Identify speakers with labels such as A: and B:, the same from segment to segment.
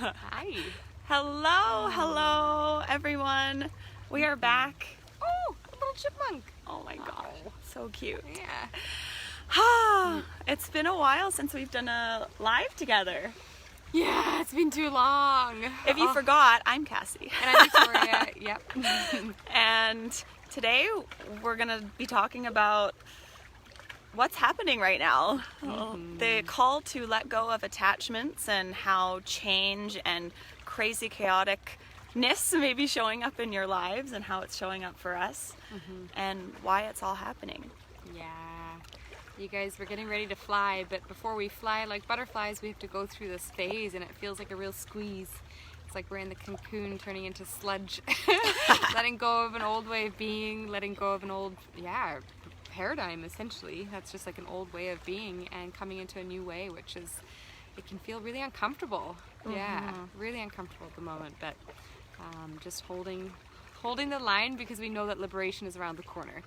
A: Hi.
B: Hello, everyone. We are back.
A: Oh, a little chipmunk.
B: Oh my gosh, so cute.
A: Yeah.
B: It's been a while since we've done a live together.
A: Yeah, it's been too long.
B: If you forgot, I'm Cassie.
A: And I'm Victoria. Yep.
B: And today we're gonna be talking about what's happening right now. The call to let go of attachments and how change and crazy chaoticness may be showing up in your lives and how it's showing up for us and why it's all happening.
A: Yeah. You guys, we're getting ready to fly, but before we fly like butterflies, we have to go through this phase, and it feels like a real squeeze. It's like we're in the cocoon turning into sludge. Letting go of an old way of being, letting go of an old, paradigm essentially. That's just like an old way of being and coming into a new way, which is, it can feel really uncomfortable. Yeah, really uncomfortable at the moment, but just holding the line because we know that liberation is around the corner.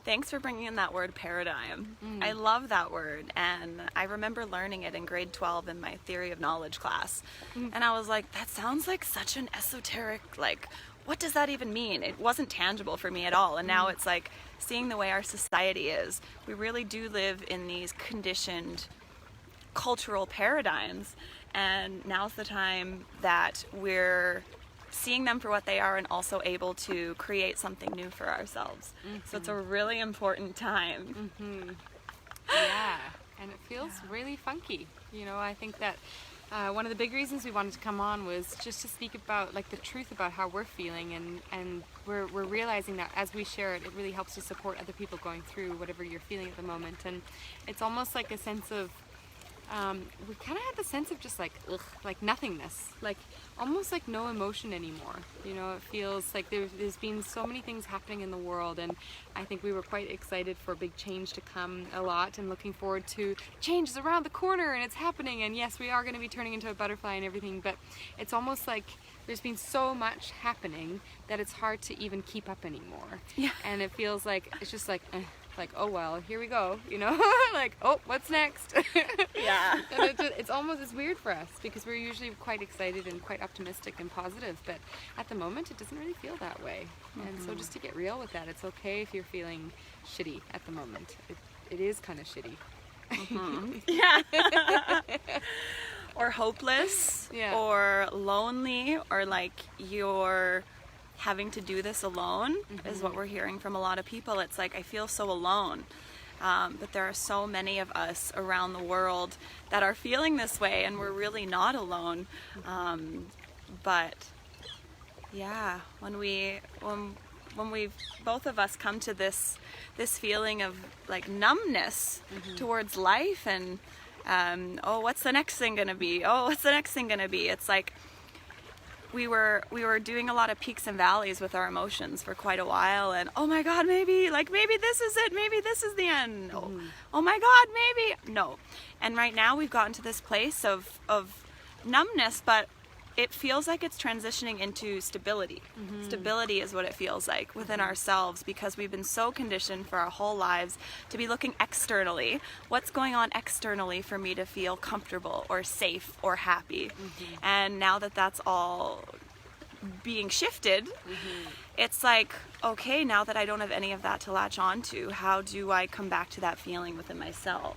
B: Thanks for bringing in that word paradigm. I love that word, and I remember learning it in grade 12 in my theory of knowledge class. And I was like, that sounds like such an esoteric, like, what does that even mean? It wasn't tangible for me at all. And now it's like seeing the way our society is. We really do live in these conditioned cultural paradigms, and now's the time that we're seeing them for what they are and also able to create something new for ourselves. So it's a really important time.
A: Yeah, and it feels really funky. You know, I think that one of the big reasons we wanted to come on was just to speak about like the truth about how we're feeling, and we're realizing that as we share it, it really helps to support other people going through whatever you're feeling at the moment. And it's almost like a sense of we kind of had the sense of just like like nothingness, like almost like no emotion anymore. You know, it feels like there's been so many things happening in the world, and I think we were quite excited for big change to come a lot, and looking forward to change is around the corner and it's happening, and yes, we are going to be turning into a butterfly and everything, but it's almost like there's been so much happening that it's hard to even keep up anymore. And it feels like it's just like oh well, here we go, you know. Like, oh, what's next? And it's almost, it's weird for us because we're usually quite excited and quite optimistic and positive, but at the moment it doesn't really feel that way. And so just to get real with that, it's okay if you're feeling shitty at the moment. It is kind of shitty.
B: Or hopeless, or lonely, or like you're having to do this alone is what we're hearing from a lot of people. It's like, I feel so alone. But there are so many of us around the world that are feeling this way, and we're really not alone. But yeah, when we've both of us come to this feeling of like numbness towards life, and oh, what's the next thing gonna be? Oh, what's the next thing gonna be? It's like we were doing a lot of peaks and valleys with our emotions for quite a while, and oh my God, maybe this is it, maybe this is the end. Oh my God, maybe no. And right now we've gotten to this place of numbness, but it feels like it's transitioning into stability. Stability is what it feels like within ourselves, because we've been so conditioned for our whole lives to be looking externally. What's going on externally for me to feel comfortable or safe or happy? And now that that's all being shifted, it's like, okay, now that I don't have any of that to latch on to, how do I come back to that feeling within myself?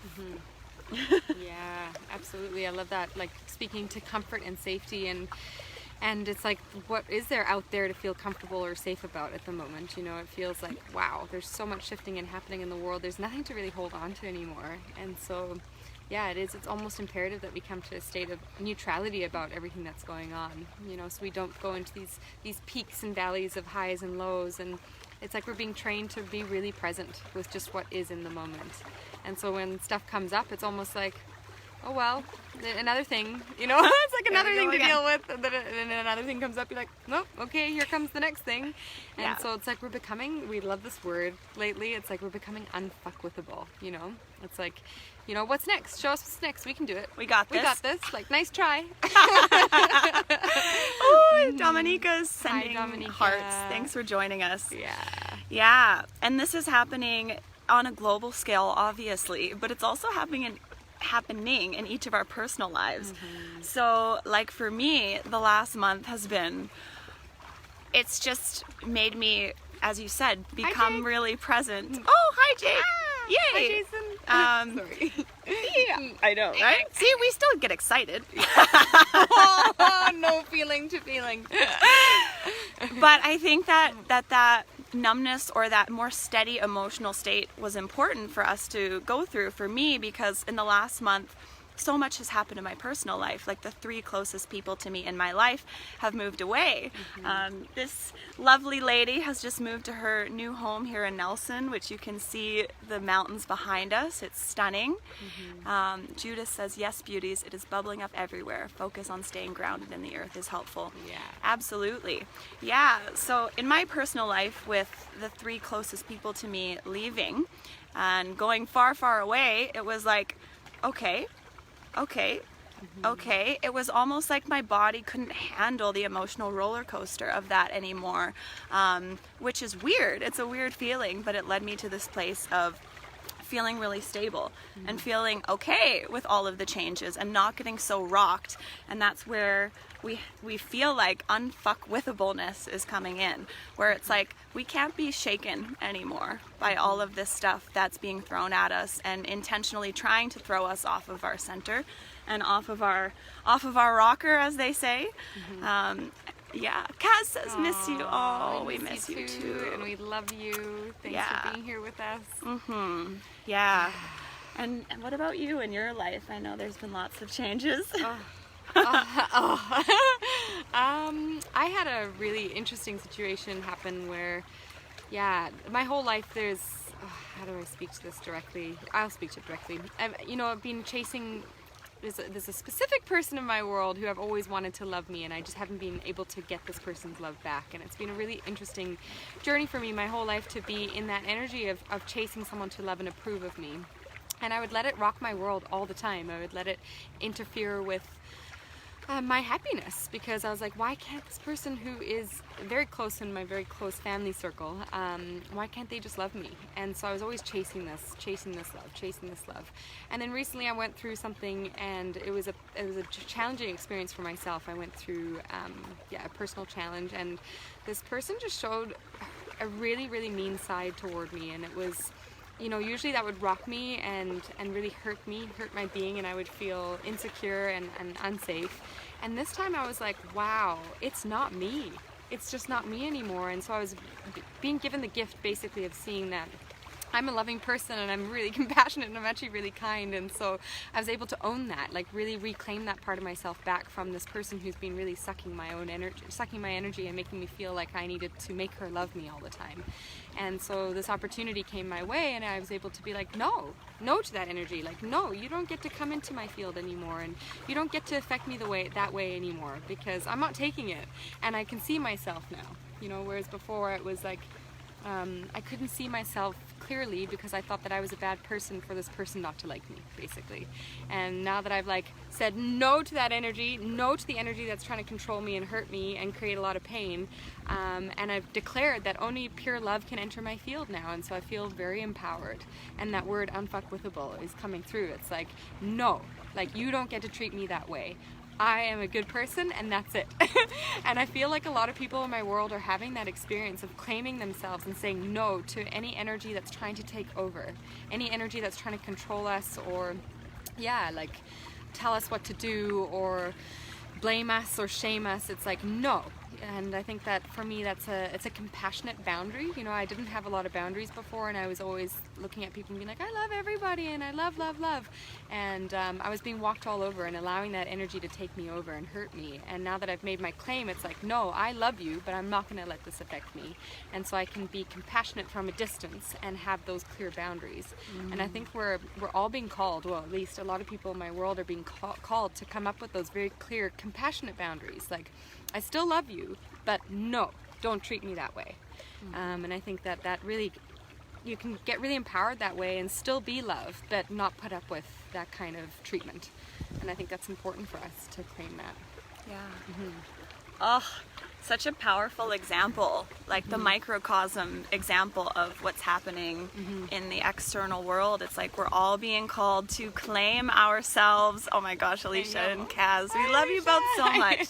A: Yeah, absolutely. I love that, like speaking to comfort and safety, and it's like, what is there out there to feel comfortable or safe about at the moment? You know, it feels like, wow, there's so much shifting and happening in the world, there's nothing to really hold on to anymore. And so yeah, it's almost imperative that we come to a state of neutrality about everything that's going on, you know, so we don't go into these peaks and valleys of highs and lows. And it's like we're being trained to be really present with just what is in the moment. And so when stuff comes up, it's almost like, oh well, another thing, you know. It's like another thing to deal with, and then another thing comes up, you're like, nope, okay, here comes the next thing. And so it's like we love this word lately, it's like we're becoming unfuckwithable, you know. It's like, you know, what's next? Show us what's next. We can do it.
B: We got this.
A: Like, nice try.
B: Oh, Dominica's sending
A: Dominica.
B: hearts. Thanks for joining us.
A: Yeah.
B: And this is happening on a global scale, obviously, but it's also happening happening in each of our personal lives. So like for me, the last month has been, it's just made me, as you said, become really present. Oh, hi Jake! Yay!
A: Hi Jason! Sorry.
B: Yeah, I know, right? See, we still get excited.
A: Oh, no feeling to feeling.
B: But I think that numbness or that more steady emotional state was important for us to go through, for me, because in the last month so much has happened in my personal life. Like the 3 closest people to me in my life have moved away. This lovely lady has just moved to her new home here in Nelson, which you can see the mountains behind us. It's stunning. Judith says, yes, beauties, it is bubbling up everywhere. Focus on staying grounded in the earth is helpful.
A: Yeah.
B: Absolutely. Yeah, so in my personal life, with the 3 closest people to me leaving and going far, far away, it was like, okay. It was almost like my body couldn't handle the emotional roller coaster of that anymore, which is weird. It's a weird feeling, but it led me to this place of feeling really stable and feeling okay with all of the changes and not getting so rocked. And that's where we feel like unfuckwithableness is coming in, where it's like we can't be shaken anymore by all of this stuff that's being thrown at us and intentionally trying to throw us off of our center and off of our rocker, as they say. Yeah, Kaz says, miss you. Oh, we miss you too.
A: And we love you. Thanks for being here with us.
B: Yeah. And what about you in your life? I know there's been lots of changes.
A: I had a really interesting situation happen where, my whole life there's, how do I speak to this directly? I'll speak to it directly. I've been chasing, there's a specific person in my world who I've always wanted to love me, and I just haven't been able to get this person's love back. And it's been a really interesting journey for me my whole life to be in that energy of chasing someone to love and approve of me. And I would let it rock my world all the time. I would let it interfere with my happiness, because I was like, why can't this person who is very close in my very close family circle, why can't they just love me? And so I was always chasing this love. And then recently I went through something, and it was a challenging experience for myself. I went through a personal challenge, and this person just showed a really, really mean side toward me, and it was, usually that would rock me and really hurt my being, and I would feel insecure and unsafe. And this time I was like, wow, it's not me. It's just not me anymore. And so I was being given the gift basically of seeing that I'm a loving person and I'm really compassionate and I'm actually really kind. And so I was able to own that, like really reclaim that part of myself back from this person who's been really sucking my energy and making me feel like I needed to make her love me all the time. And so this opportunity came my way, and I was able to be like, no to that energy. Like, no, you don't get to come into my field anymore, and you don't get to affect me that way anymore, because I'm not taking it, and I can see myself now. Whereas before it was like, I couldn't see myself clearly because I thought that I was a bad person for this person not to like me, basically. And now that I've said no to that energy, no to the energy that's trying to control me and hurt me and create a lot of pain, and I've declared that only pure love can enter my field now, and so I feel very empowered. And that word unfuckwithable is coming through. It's like, no, you don't get to treat me that way. I am a good person, and that's it. And I feel like a lot of people in my world are having that experience of claiming themselves and saying no to any energy that's trying to take over, any energy that's trying to control us, or tell us what to do, or blame us or shame us. It's like, no. And I think that for me, it's a compassionate boundary. I didn't have a lot of boundaries before, and I was always looking at people and being like, I love everybody, and I love, love, love. And I was being walked all over and allowing that energy to take me over and hurt me. And now that I've made my claim, it's like, no, I love you, but I'm not going to let this affect me. And so I can be compassionate from a distance and have those clear boundaries. And I think we're all being called, well, at least a lot of people in my world are being called to come up with those very clear, compassionate boundaries. Like, I still love you, but no, don't treat me that way. And I think that really, you can get really empowered that way and still be loved, but not put up with that kind of treatment. And I think that's important for us to claim that.
B: Yeah. Oh, such a powerful example, like the microcosm example of what's happening in the external world. It's like we're all being called to claim ourselves. Oh my gosh, Alicia and Kaz, we love you both so much.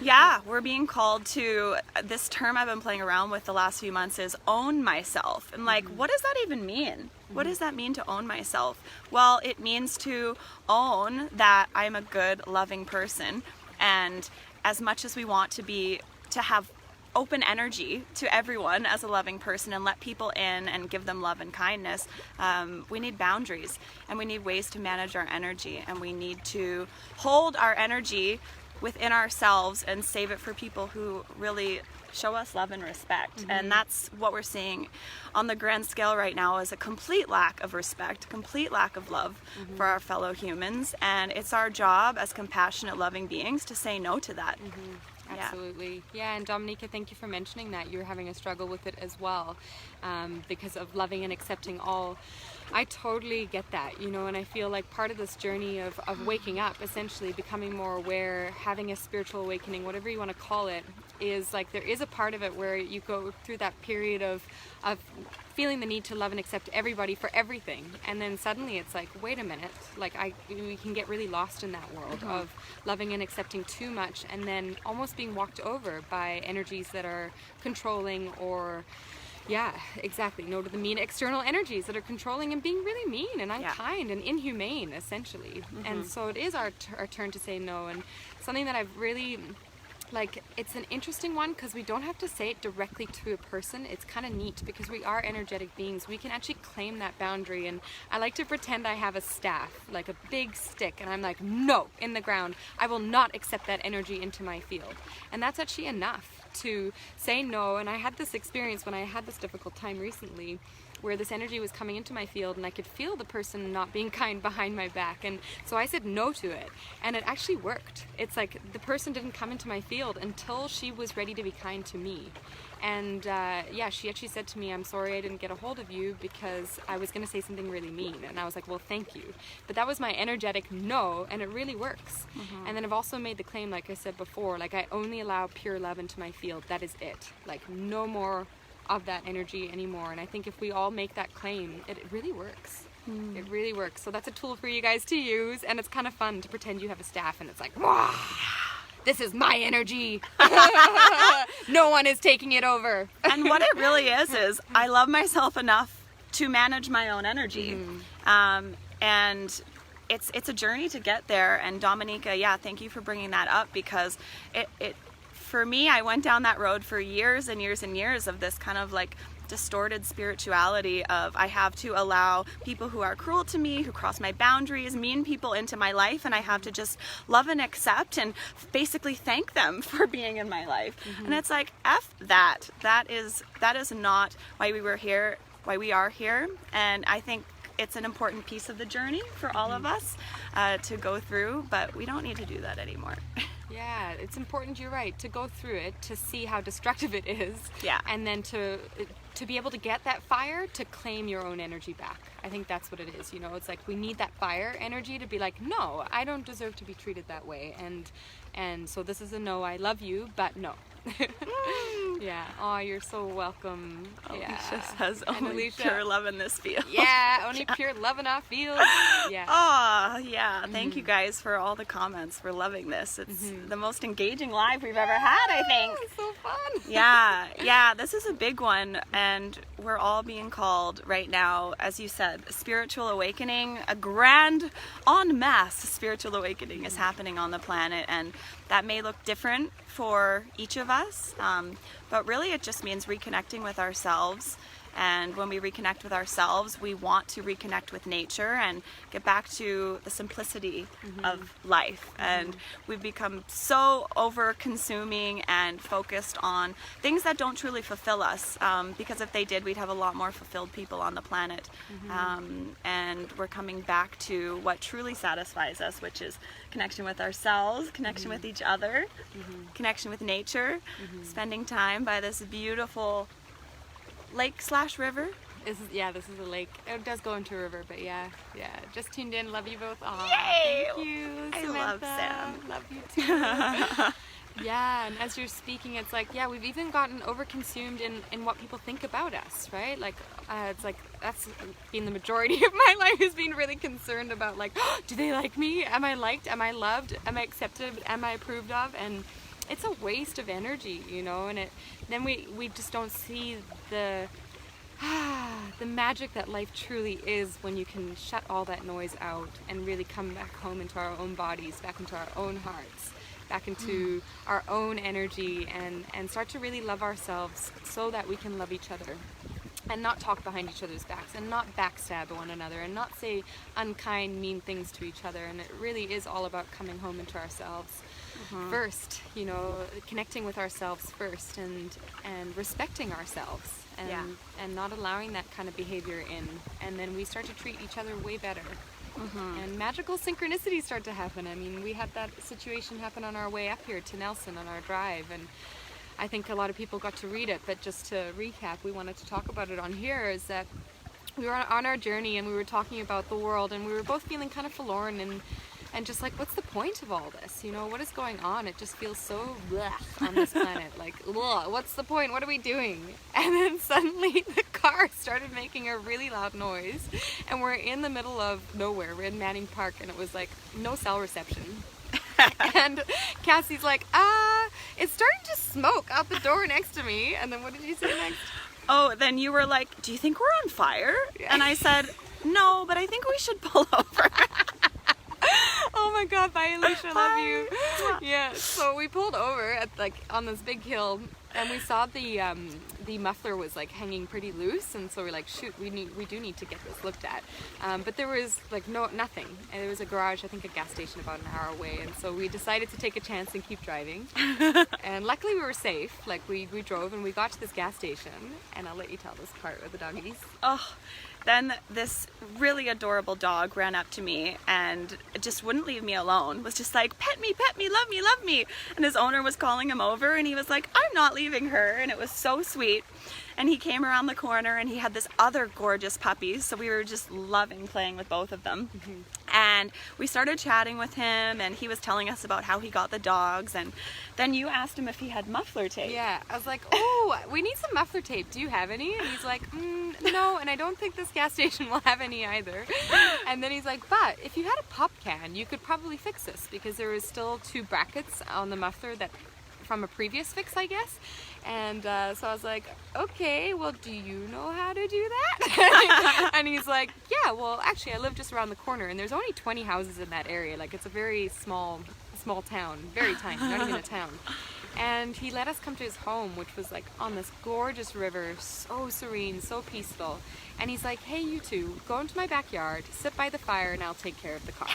B: Yeah, we're being called to, this term I've been playing around with the last few months is own myself. And like, what does that even mean? What does that mean to own myself? Well, it means to own that I'm a good, loving person, and as much as we want to have open energy to everyone as a loving person and let people in and give them love and kindness, we need boundaries, and we need ways to manage our energy, and we need to hold our energy within ourselves and save it for people who really show us love and respect. And that's what we're seeing on the grand scale right now, is a complete lack of respect, complete lack of love for our fellow humans, and it's our job as compassionate, loving beings to say no to that.
A: Absolutely. Yeah, and Dominica, thank you for mentioning that you're having a struggle with it as well, because of loving and accepting all. I totally get that, you know, and I feel like part of this journey of waking up, essentially becoming more aware, having a spiritual awakening, whatever you want to call it, is like there is a part of it where you go through that period of feeling the need to love and accept everybody for everything, and then suddenly it's like, wait a minute, like we can get really lost in that world of loving and accepting too much, and then almost being walked over by energies that are controlling, or yeah, exactly, no to the mean external energies that are controlling and being really mean and unkind and inhumane, essentially. And so it is our turn to say no, and something that I've really, like, it's an interesting one because we don't have to say it directly to a person. It's kind of neat because we are energetic beings. We can actually claim that boundary, and I like to pretend I have a staff, like a big stick, and I'm like, no, in the ground. I will not accept that energy into my field. And that's actually enough to say no. And I had this experience when I had this difficult time recently, where this energy was coming into my field and I could feel the person not being kind behind my back, and so I said no to it, and it actually worked. It's like the person didn't come into my field until she was ready to be kind to me. And yeah, she actually said to me, I'm sorry I didn't get a hold of you because I was going to say something really mean. And I was like, well, thank you. But that was my energetic no, and it really works. And then I've also made the claim, like I said before, like I only allow pure love into my field. That is it. Like no more of that energy anymore. And I think if we all make that claim, it really works. It really works. So that's a tool for you guys to use, and it's kind of fun to pretend you have a staff and it's like, wow, this is my energy. No one is taking it over.
B: And what it really is I love myself enough to manage my own energy. And it's a journey to get there. And Dominica, yeah, thank you for bringing that up, because it for me, I went down that road for years and years and years of this kind of like distorted spirituality of I have to allow people who are cruel to me, who cross my boundaries, mean people into my life, and I have to just love and accept and basically thank them for being in my life. And it's like, F that. That is not why we were here, why we are here. And I think it's an important piece of the journey for all of us to go through, but we don't need to do that anymore.
A: Yeah, it's important, you're right, to go through it, to see how destructive it is.
B: Yeah.
A: And then to be able to get that fire, to claim your own energy back. I think that's what it is, you know, it's like we need that fire energy to be like, no, I don't deserve to be treated that way. And so this is a no, I love you, but no. Yeah. Oh, you're so welcome.
B: Alicia says only pure love in this field.
A: Yeah, only pure love in our field. Yeah.
B: Oh, yeah. Thank you guys for all the comments. We're loving this. It's the most engaging live we've ever had, I think.
A: It's so fun.
B: Yeah. This is a big one, and we're all being called right now, as you said, spiritual awakening, a grand en masse spiritual awakening is happening on the planet, and that may look different for each of us, but really it just means reconnecting with ourselves. And when we reconnect with ourselves, we want to reconnect with nature and get back to the simplicity of life. And we've become so over-consuming and focused on things that don't truly fulfill us, because if they did, we'd have a lot more fulfilled people on the planet. And we're coming back to what truly satisfies us, which is connection with ourselves, connection with each other, connection with nature, spending time by this beautiful lake/river.
A: This is a lake. It does go into a river, but yeah. Just tuned in. Love you both. Aww,
B: Yay!
A: Thank you,
B: I
A: Samantha.
B: love Sam.
A: Love you too. Yeah, and as you're speaking, it's like, yeah, we've even gotten overconsumed in what people think about us, right? Like, it's like, that's been the majority of my life, is being really concerned about, like, oh, do they like me? Am I liked? Am I loved? Am I accepted? Am I approved of? And it's a waste of energy, you know, and then we just don't see the magic that life truly is when you can shut all that noise out and really come back home into our own bodies, back into our own hearts, back into our own energy, and start to really love ourselves so that we can love each other and not talk behind each other's backs and not backstab one another and not say unkind, mean things to each other. And it really is all about coming home into ourselves first, you know, connecting with ourselves first, and respecting ourselves, and not allowing that kind of behavior in. And then we start to treat each other way better. And magical synchronicities start to happen. I mean, we had that situation happen on our way up here to Nelson on our drive, and I think a lot of people got to read it, but just to recap, we wanted to talk about it on here, is that we were on our journey and we were talking about the world, and we were both feeling kind of forlorn and just like, what's the point of all this? You know, what is going on? It just feels so blech on this planet. Like, ugh, what's the point? What are we doing? And then suddenly the car started making a really loud noise, and we're in the middle of nowhere. We're in Manning Park, and it was like no cell reception. And Cassie's like, it's starting to smoke out the door next to me. And then what did you say next?
B: Oh, then you were like, do you think we're on fire? And I said, no, but I think we should pull over.
A: Oh my God, bye Alicia, love you. Yeah, so we pulled over at like on this big hill, and we saw the muffler was like hanging pretty loose, and so we're like, shoot, we do need to get this looked at. But there was like nothing, and there was a garage, I think a gas station about an hour away, and so we decided to take a chance and keep driving. And luckily we were safe. Like we drove and we got to this gas station, and I'll let you tell this part with the doggies.
B: Oh, then this really adorable dog ran up to me and just wouldn't leave me alone. Was just like, pet me, love me, love me. And his owner was calling him over, and he was like, I'm not leaving her. And it was so sweet. And he came around the corner, and he had this other gorgeous puppy, so we were just loving playing with both of them. And we started chatting with him, and he was telling us about how he got the dogs, and then you asked him if he had muffler tape.
A: Yeah, I was like, oh, we need some muffler tape. Do you have any? And he's like, no, and I don't think this gas station will have any either. And then he's like, but if you had a pop can, you could probably fix this, because there was still 2 brackets on the muffler that from a previous fix, I guess. And so I was like, okay, well, do you know how to do that? And he's like, yeah, well, actually, I live just around the corner, and there's only 20 houses in that area. Like, it's a very small town, very tiny, not even a town. And he let us come to his home, which was like on this gorgeous river, so serene, so peaceful. And he's like, hey, you two, go into my backyard, sit by the fire, and I'll take care of the car.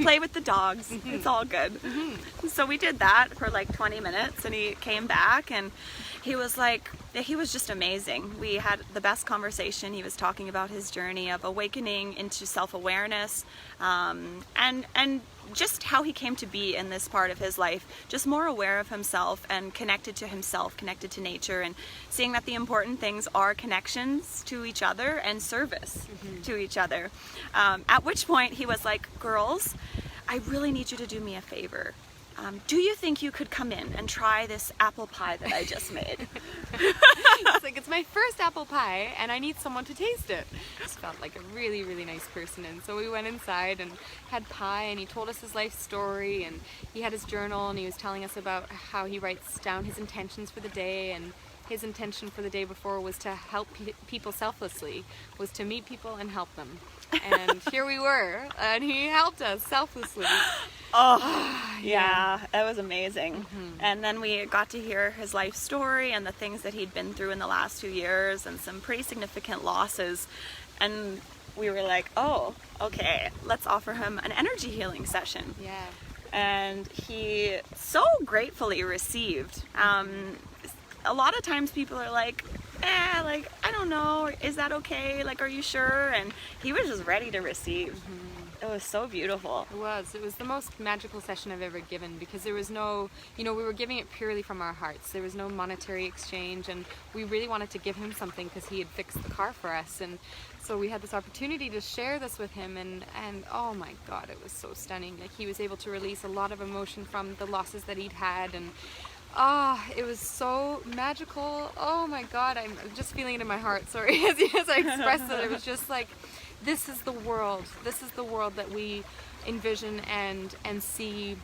B: Play with the dogs. It's all good. So we did that for like 20 minutes, and he came back, and he was like, he was just amazing. We had the best conversation. He was talking about his journey of awakening into self-awareness, and just how he came to be in this part of his life, just more aware of himself and connected to himself, connected to nature, and seeing that the important things are connections to each other and service to each other. At which point he was like, girls, I really need you to do me a favor. Do you think you could come in and try this apple pie that I just made?
A: It's like, it's my first apple pie, and I need someone to taste it. Just felt like a really, really nice person. And so we went inside and had pie, and he told us his life story, and he had his journal, and he was telling us about how he writes down his intentions for the day. And his intention for the day before was to help people selflessly, was to meet people and help them. And here we were, and he helped us selflessly.
B: Oh, yeah, that was amazing. And then we got to hear his life story and the things that he'd been through in the last 2 years, and some pretty significant losses. And we were like, oh, okay, let's offer him an energy healing session.
A: Yeah.
B: And he so gratefully received. A lot of times people are like, I don't know, is that okay? Like, are you sure? And he was just ready to receive. It was so beautiful.
A: It was. It was the most magical session I've ever given, because there was no, we were giving it purely from our hearts. There was no monetary exchange, and we really wanted to give him something because he had fixed the car for us. And so we had this opportunity to share this with him, and oh my God, it was so stunning. Like, he was able to release a lot of emotion from the losses that he'd had, and it was so magical. Oh my God, I'm just feeling it in my heart, sorry, as I expressed it. It was just like, this is the world that we envision and see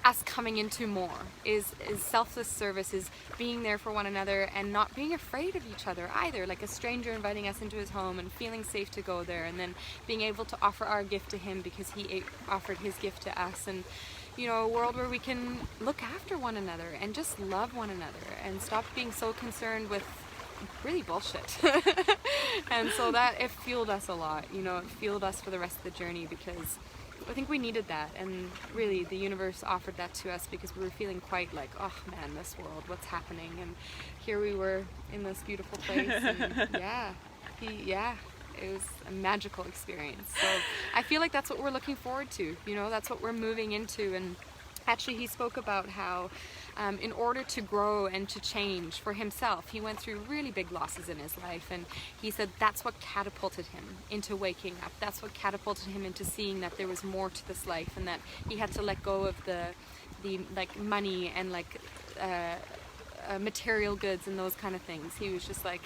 A: us coming into more, is selfless service, is being there for one another and not being afraid of each other either, like a stranger inviting us into his home and feeling safe to go there, and then being able to offer our gift to him because he offered his gift to us. And a world where we can look after one another and just love one another and stop being so concerned with really bullshit. And so that, it fueled us a lot, it fueled us for the rest of the journey, because I think we needed that, and really the universe offered that to us because we were feeling quite like, oh man, this world, what's happening? And here we were in this beautiful place, and it was a magical experience. So I feel like that's what we're looking forward to, that's what we're moving into. And actually, he spoke about how in order to grow and to change for himself, he went through really big losses in his life, and he said that's what catapulted him into waking up. That's what catapulted him into seeing that there was more to this life, and that he had to let go of the like money and like material goods and those kind of things. He was just like,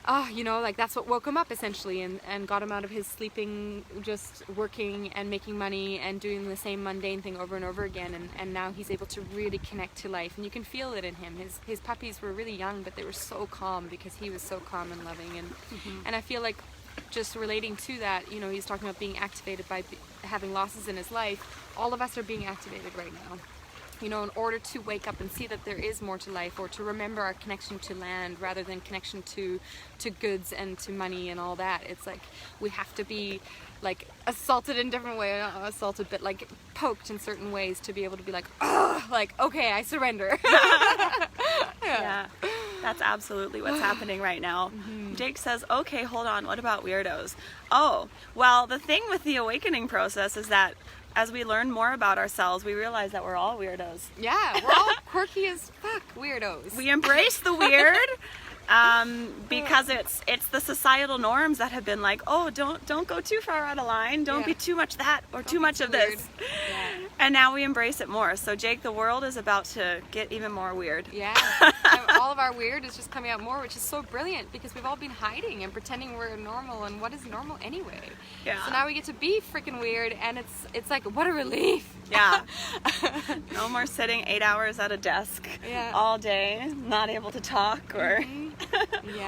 A: like that's what woke him up essentially, and got him out of his sleeping, just working and making money and doing the same mundane thing over and over again. And now he's able to really connect to life, and you can feel it in him. His puppies were really young, but they were so calm because he was so calm and loving. And I feel like, just relating to that, he's talking about being activated by having losses in his life. All of us are being activated right now. In order to wake up and see that there is more to life, or to remember our connection to land rather than connection to goods and to money and all that. It's like we have to be like assaulted in different ways, not assaulted, but like poked in certain ways to be able to be like, oh, like, okay, I surrender.
B: Yeah, that's absolutely what's happening right now. Jake says, okay, hold on, what about weirdos? Oh, well, the thing with the awakening process is that as we learn more about ourselves, we realize that we're all weirdos.
A: Yeah, we're all quirky as fuck weirdos.
B: We embrace the weird because it's the societal norms that have been like, oh, don't go too far out of line. Don't be too much that or too much of this. Yeah. And now we embrace it more. So Jake, the world is about to get even more weird.
A: Yeah. All of our weird is just coming out more, which is so brilliant because we've all been hiding and pretending we're normal, and what is normal anyway? Yeah. So now we get to be freaking weird, and it's like, what a relief.
B: Yeah. No more sitting 8 hours at a desk all day, not able to talk or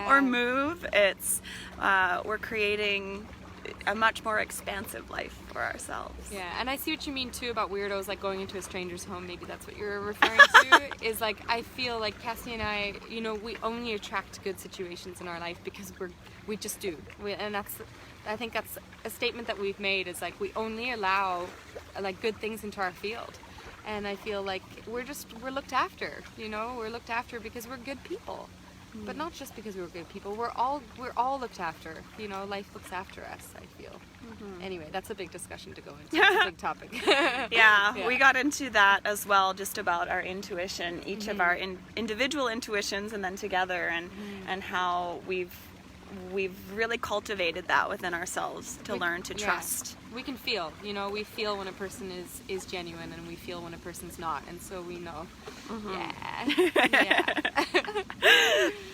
B: or move. It's we're creating a much more expansive life for ourselves.
A: Yeah, and I see what you mean too about weirdos, like going into a stranger's home. Maybe that's what you're referring to. Is like, I feel like Cassie and I, we only attract good situations in our life because we just do. And I think that's a statement that we've made, is like we only allow like good things into our field. And I feel like we're looked after. We're looked after because we're good people. But not just because we're good people. We're all looked after. Life looks after us, I feel. Anyway, that's a big discussion to go into. It's a big topic.
B: Yeah, we got into that as well, just about our intuition, each of our individual intuitions, and then together, and how we've really cultivated that within ourselves to learn to trust.
A: We can feel, we feel when a person is genuine, and we feel when a person's not, and so we know. Yeah.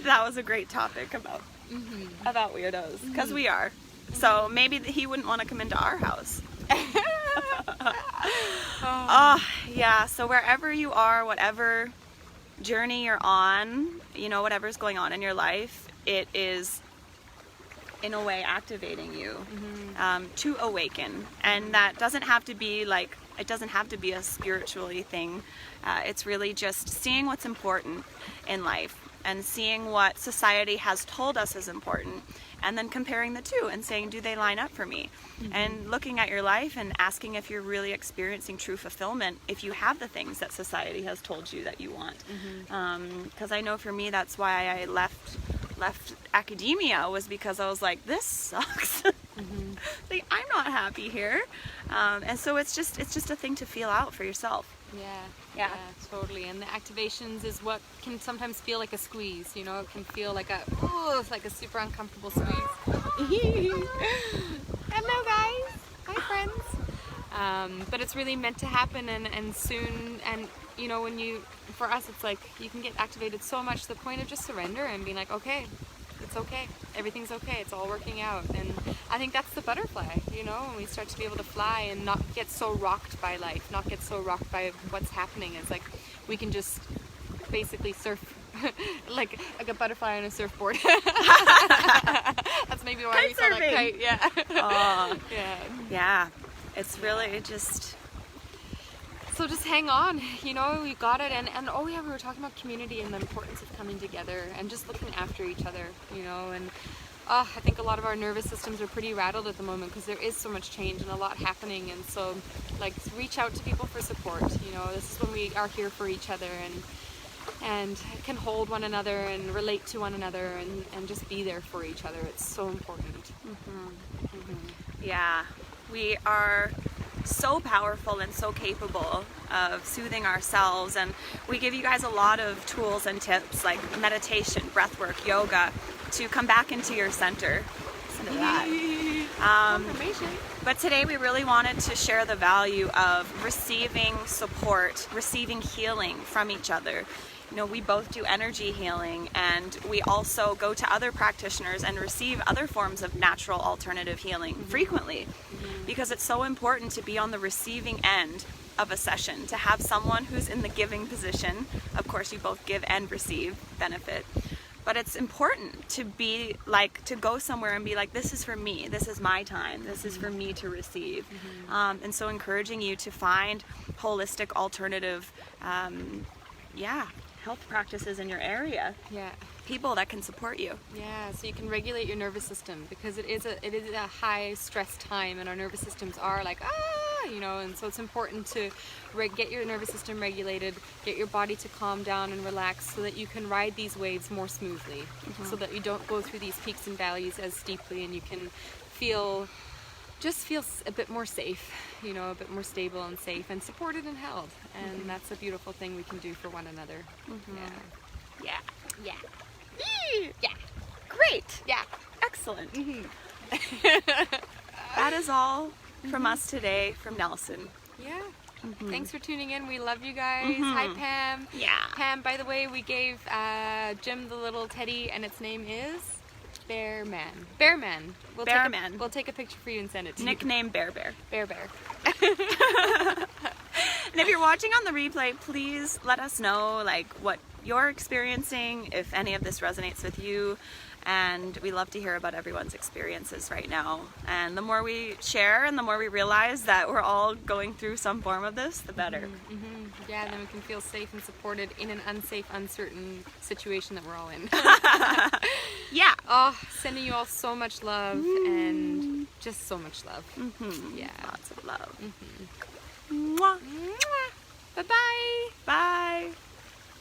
B: That was a great topic about weirdos, because we are. So maybe he wouldn't want to come into our house. Yeah, so wherever you are, whatever journey you're on, whatever's going on in your life, it is in a way activating you to awaken. And that doesn't have to be like, it doesn't have to be a spiritually thing. It's really just seeing what's important in life and seeing what society has told us is important, and then comparing the two and saying, do they line up for me? And looking at your life and asking if you're really experiencing true fulfillment, if you have the things that society has told you that you want. Because I know for me, that's why I left academia, was because I was like, this sucks. Like, I'm not happy here. And so it's just a thing to feel out for yourself.
A: Yeah, totally. And the activations is what can sometimes feel like a squeeze, you know, it can feel like like a super uncomfortable squeeze. Hello guys, hi friends. But it's really meant to happen, and soon, and you know, for us it's like you can get activated so much to the point of just surrender and being like, okay, it's okay, everything's okay, it's all working out. And I think that's the butterfly, you know, when we start to be able to fly and not get so rocked by life, not get so rocked by what's happening. It's like we can just basically surf like a butterfly on a surfboard. That's maybe why we call that kite. Yeah.
B: Yeah, it's really just...
A: So just hang on, you know, we got it. And oh yeah, we were talking about community and the importance of coming together and just looking after each other, you know. And I think a lot of our nervous systems are pretty rattled at the moment because there is so much change and a lot happening. And so, like, reach out to people for support, you know. This is when we are here for each other and can hold one another and relate to one another and just be there for each other. It's so important.
B: Yeah, we are so powerful and so capable of soothing ourselves, and we give you guys a lot of tools and tips like meditation, breathwork, yoga, to come back into your center. Listen to that. But today we really wanted to share the value of receiving support, receiving healing from each other. You know, we both do energy healing, and we also go to other practitioners and receive other forms of natural alternative healing frequently, because it's so important to be on the receiving end of a session, to have someone who's in the giving position. Of course, you both give and receive benefit, but it's important to be like, to go somewhere and be like, this is for me, this is my time, this is for me to receive. And so encouraging you to find holistic alternative health practices in your area. People that can support you.
A: So you can regulate your nervous system, because it is a high stress time and our nervous systems are like, you know, and so it's important to get your nervous system regulated, get your body to calm down and relax so that you can ride these waves more smoothly, so that you don't go through these peaks and valleys as steeply, and you can feel a bit more safe, you know, a bit more stable and safe and supported and held. And that's a beautiful thing we can do for one another. Yeah.
B: Great.
A: Yeah.
B: Excellent. That is all from us today from Nelson.
A: Thanks for tuning in. We love you guys. Hi, Pam. Pam, by the way, we gave Jim the little teddy, and its name is Bearman. We'll take a picture for you and send it to you.
B: Nickname Bear.
A: Bear.
B: And if you're watching on the replay, please let us know like what you're experiencing, if any of this resonates with you. And we love to hear about everyone's experiences right now. And the more we share and the more we realize that we're all going through some form of this, the better.
A: Yeah, then we can feel safe and supported in an unsafe, uncertain situation that we're all in. Sending you all so much love and just so much love.
B: Lots of love.
A: Bye-bye.
B: Bye.